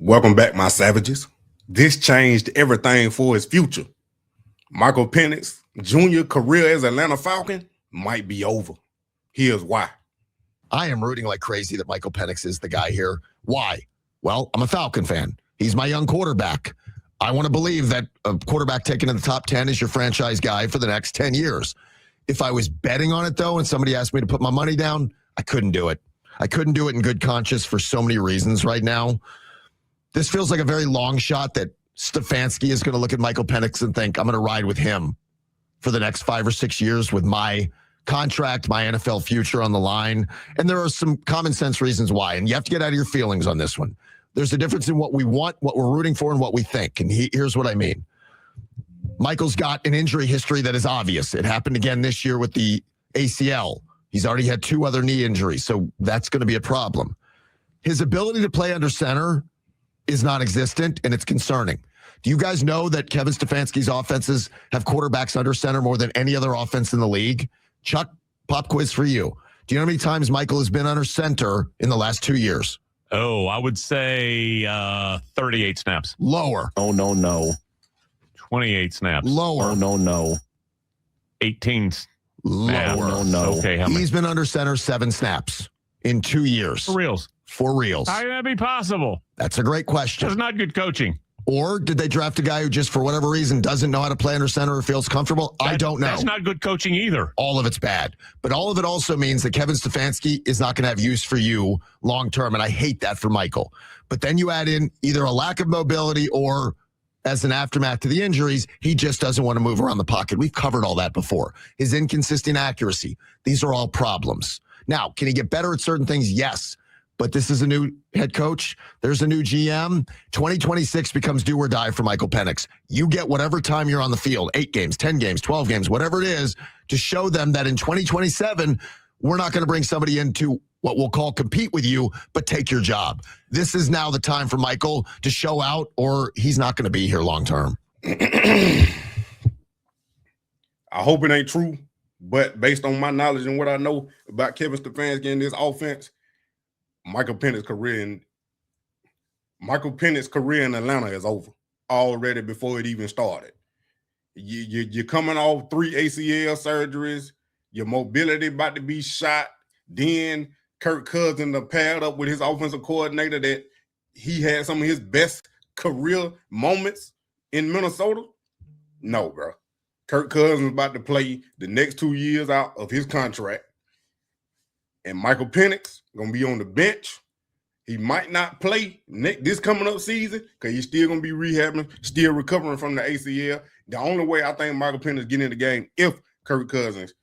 Welcome back, my savages. This changed everything for his future. Michael Penix Jr. career as Atlanta Falcon might be over. Here's why. I am rooting like crazy that Michael Penix is the guy here. Why? Well, I'm a Falcon fan. He's my young quarterback. I want to believe that a quarterback taken in the top 10 is your franchise guy for the next 10 years. If I was betting on it, though, and somebody asked me to put my money down, I couldn't do it. I couldn't do it in good conscience for so many reasons right now. This feels like a very long shot that Stefanski is going to look at Michael Penix and think, I'm going to ride with him for the next 5 or 6 years with my contract, my NFL future on the line. And there are some common sense reasons why. And you have to get out of your feelings on this one. There's a difference in what we want, what we're rooting for, and what we think. And here's what I mean. Michael's got an injury history that is obvious. It happened again this year with the ACL. He's already had 2 other knee injuries, so that's going to be a problem. His ability to play under center is non-existent, and it's concerning. Do you guys know that Kevin Stefanski's offenses have quarterbacks under center more than any other offense in the league? Chuck, pop quiz for you. Do you know how many times Michael has been under center in the last 2 years? Oh, I would say 38 snaps. Lower. Oh, no. 28 snaps. Lower. Oh, no. 18 Lower. No. Okay, how many? He's been under center 7 snaps in 2 years. For reals. For reals. How can that be possible? That's a great question. That's not good coaching. Or did they draft a guy who just, for whatever reason, doesn't know how to play under center or feels comfortable? I don't know. That's not good coaching either. All of it's bad. But all of it also means that Kevin Stefanski is not going to have use for you long term, and I hate that for Michael. But then you add in either a lack of mobility or, as an aftermath to the injuries, he just doesn't want to move around the pocket. We've covered all that before. His inconsistent accuracy. These are all problems. Now, can he get better at certain things? Yes. But this is a new head coach. There's a new GM. 2026 becomes do or die for Michael Penix. You get whatever time you're on the field, 8 games, 10 games, 12 games, whatever it is, to show them that in 2027, we're not going to bring somebody into what we'll call compete with you, but take your job. This is now the time for Michael to show out, or he's not going to be here long term. I hope it ain't true, but based on my knowledge and what I know about Kevin Stefanski and this offense, Michael Penix's career in Atlanta is over already before it even started. You're coming off 3 ACL surgeries. Your mobility about to be shot. Then Kirk Cousins paired up with his offensive coordinator that he had some of his best career moments in Minnesota. No, bro. Kirk Cousins about to play the next 2 years out of his contract. And Michael Penix going to be on the bench. He might not play this coming up season because he's still going to be rehabbing, still recovering from the ACL. The only way I think Michael Penix get in the game if Kirk Cousins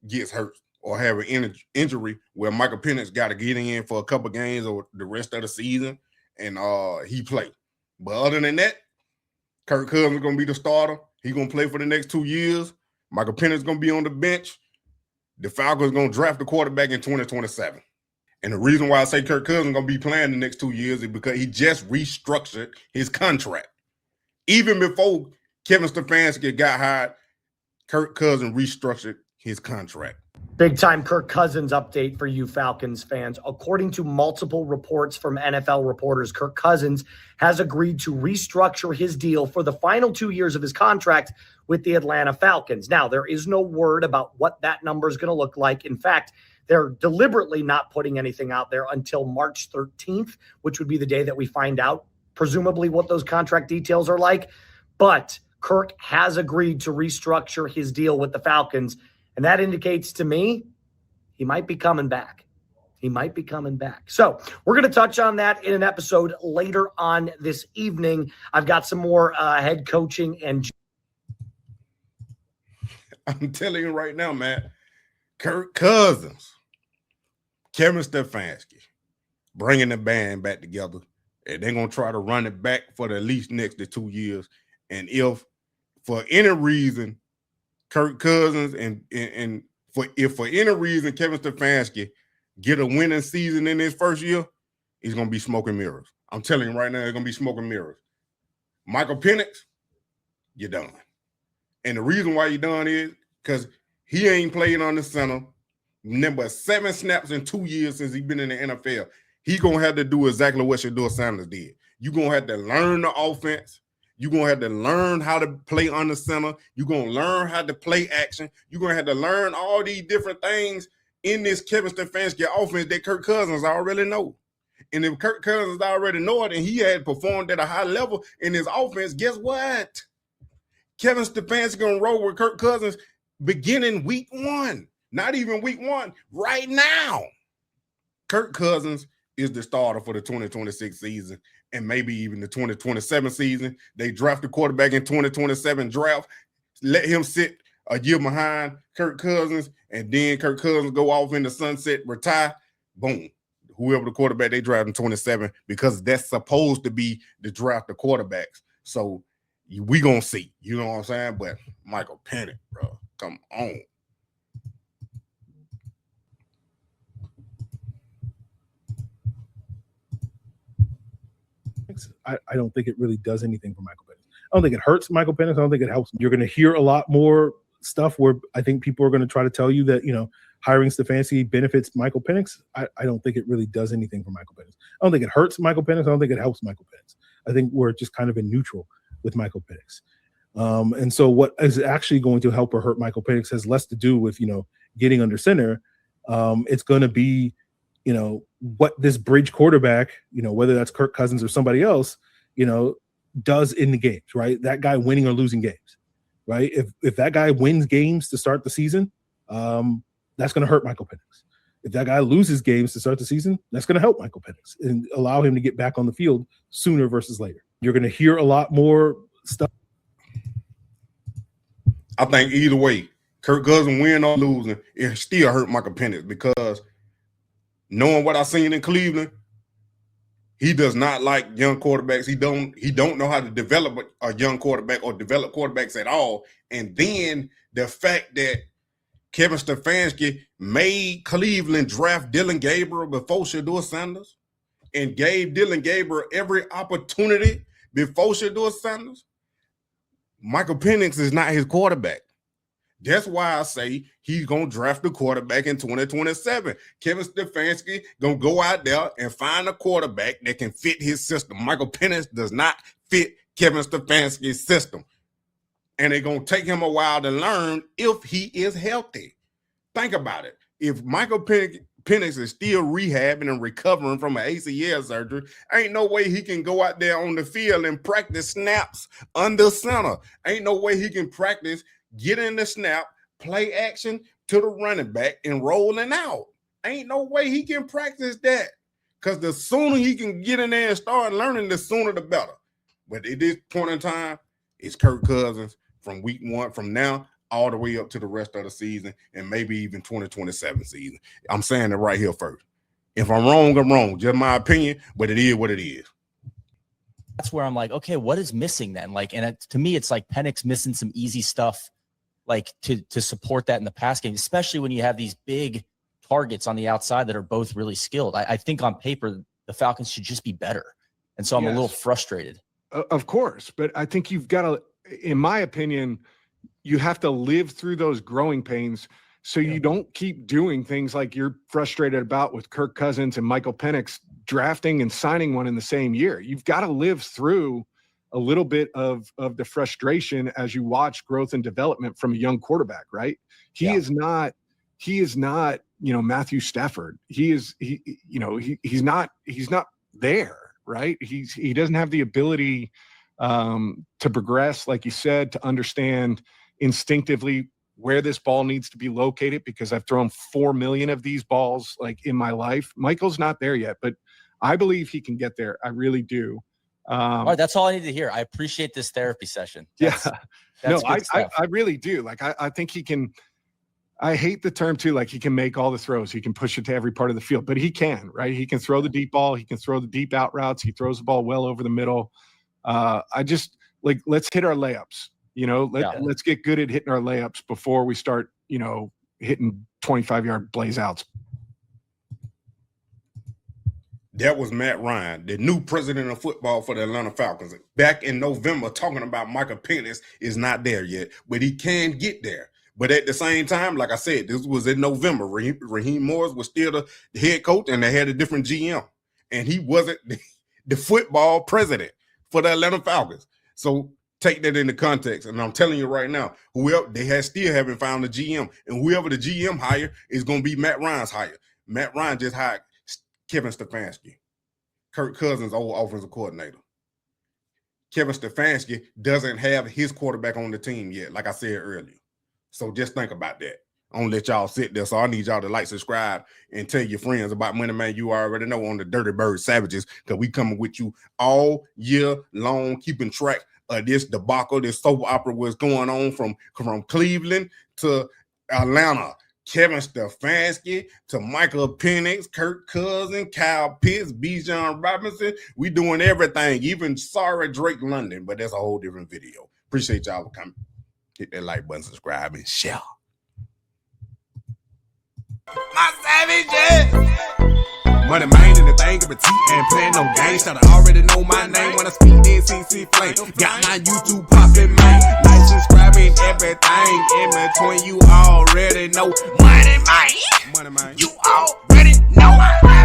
gets hurt or have an injury where Michael Penix got to get in for a couple games or the rest of the season and he play. But other than that, Kirk Cousins is going to be the starter. He's going to play for the next 2 years. Michael Penix is going to be on the bench. The Falcons are going to draft the quarterback in 2027. And the reason why I say Kirk Cousins is going to be playing the next 2 years is because he just restructured his contract. Even before Kevin Stefanski got hired, Kirk Cousins restructured his contract. Big time Kirk Cousins update for you Falcons fans. According to multiple reports from NFL reporters, Kirk Cousins has agreed to restructure his deal for the final 2 years of his contract with the Atlanta Falcons. Now, there is no word about what that number is going to look like. In fact, they're deliberately not putting anything out there until March 13th, which would be the day that we find out, presumably, what those contract details are like. But Kirk has agreed to restructure his deal with the Falcons. And that indicates to me he might be coming back. He might be coming back. So we're going to touch on that in an episode later on this evening. I've got some more head coaching and. I'm telling you right now, man, Kirk Cousins, Kevin Stefanski, bringing the band back together. And they're going to try to run it back for the at least next to 2 years. And if for any reason, Kirk Cousins and for any reason Kevin Stefanski get a winning season in his first year, he's going to be smoking mirrors. I'm telling you right now, it's going to be smoking mirrors. Michael Penix, you're done. And the reason why you're done is because he ain't playing on the center. Remember, 7 snaps in 2 years since he's been in the NFL. He's going to have to do exactly what Shedeur Sanders did. You're going to have to learn the offense. You're going to have to learn how to play under center. You're going to learn how to play action. You're going to have to learn all these different things in this Kevin Stefanski offense that Kirk Cousins already know. And if Kirk Cousins already know it and he had performed at a high level in his offense, guess what? Kevin Stefanski going to roll with Kirk Cousins beginning week 1. Not even week 1, right now. Kirk Cousins is the starter for the 2026 season and maybe even the 2027 season. They draft the quarterback in 2027 draft. Let him sit a year behind Kirk Cousins, and then Kirk Cousins go off in the sunset, retire. Boom. Whoever the quarterback they draft in 27, because that's supposed to be the draft of quarterbacks. So we going to see. You know what I'm saying? But Michael Penix, bro, come on. I don't think it really does anything for Michael Penix. I don't think it hurts Michael Penix. I don't think it helps. You're going to hear a lot more stuff where I think people are going to try to tell you that, you know, hiring Stefanski benefits Michael Penix. I don't think it really does anything for Michael Penix. I don't think it hurts Michael Penix. I don't think it helps Michael Penix. I think we're just kind of in neutral with Michael Penix. And so what is actually going to help or hurt Michael Penix has less to do with, you know, getting under center. It's going to be, you know, what this bridge quarterback, you know, whether that's Kirk Cousins or somebody else, you know, does in the games, right? That guy winning or losing games, right? If that guy wins games to start the season, that's going to hurt Michael Penix. If that guy loses games to start the season, that's going to help Michael Penix and allow him to get back on the field sooner versus later. You're going to hear a lot more stuff. I think either way, Kirk Cousins win or losing, it still hurt Michael Penix because knowing what I've seen in Cleveland, he does not like young quarterbacks. He don't know how to develop a young quarterback or develop quarterbacks at all. And then the fact that Kevin Stefanski made Cleveland draft Dylan Gabriel before Shedeur Sanders and gave Dylan Gabriel every opportunity before Shedeur Sanders. Michael Penix is not his quarterback. That's why I say he's going to draft the quarterback in 2027. Kevin Stefanski going to go out there and find a quarterback that can fit his system. Michael Penix does not fit Kevin Stefanski's system. And it's going to take him a while to learn if he is healthy. Think about it. If Michael Penix is still rehabbing and recovering from an ACL surgery, ain't no way he can go out there on the field and practice snaps under center. Ain't no way he can practice get in the snap, play action to the running back, and rolling out. Ain't no way he can practice that. Because the sooner he can get in there and start learning, the sooner the better. But at this point in time, it's Kirk Cousins from week 1, from now, all the way up to the rest of the season, and maybe even 2027 season. I'm saying it right here first. If I'm wrong, I'm wrong. Just my opinion, but it is what it is. That's where I'm like, okay, what is missing then? Like, and to me, it's like Penix missing some easy stuff, like to support that in the pass game, especially when you have these big targets on the outside that are both really skilled. I think on paper, the Falcons should just be better. And so I'm a little frustrated. Of course. But I think you've got to, in my opinion, you have to live through those growing pains so you don't keep doing things like you're frustrated about with Kirk Cousins and Michael Penix drafting and signing one in the same year. You've got to live through a little bit of the frustration as you watch growth and development from a young quarterback, right? He is not, you know, Matthew Stafford. He's not there, right? He doesn't have the ability to progress, like you said, to understand instinctively where this ball needs to be located, because I've thrown 4 million of these balls like in my life. Michael's not there yet, but I believe he can get there. I really do. All right, that's all I need to hear. I appreciate this therapy session. That's I really do. Like, I think he can. I hate the term too. Like, he can make all the throws. He can push it to every part of the field, but he can, right? He can throw the deep ball. He can throw the deep out routes. He throws the ball well over the middle. I just like, let's hit our layups. You know, let's get good at hitting our layups before we start, you know, hitting 25-yard blaze outs. That was Matt Ryan, the new president of football for the Atlanta Falcons, back in November, talking about Michael Penix is not there yet, but he can get there. But at the same time, like I said, this was in November. Raheem Morris was still the head coach, and they had a different GM. And he wasn't the football president for the Atlanta Falcons. So take that into context. And I'm telling you right now, whoever they still haven't found a GM, and whoever the GM hire is going to be Matt Ryan's hire. Matt Ryan just hired Kevin Stefanski, Kirk Cousins' old offensive coordinator. Kevin Stefanski doesn't have his quarterback on the team yet, like I said earlier. So just think about that. I don't let y'all sit there. So I need y'all to like, subscribe, and tell your friends about Money Man. You already know on the Dirty Bird Savages, because we coming with you all year long, keeping track of this debacle, this soap opera was going on from Cleveland to Atlanta. Kevin Stefanski to Michael Penix, Kirk Cousins, Kyle Pitts, Bijan Robinson. We doing everything, even sorry Drake London, but that's a whole different video. Appreciate y'all for coming. Hit that like button, subscribe, and share. My savages! Money man in the thing of a T and playing no games. Should already know my name when I speak in CC Flame. Got my YouTube popping, man. Like, subscribing, everything in between. You already know. Money man. You already know.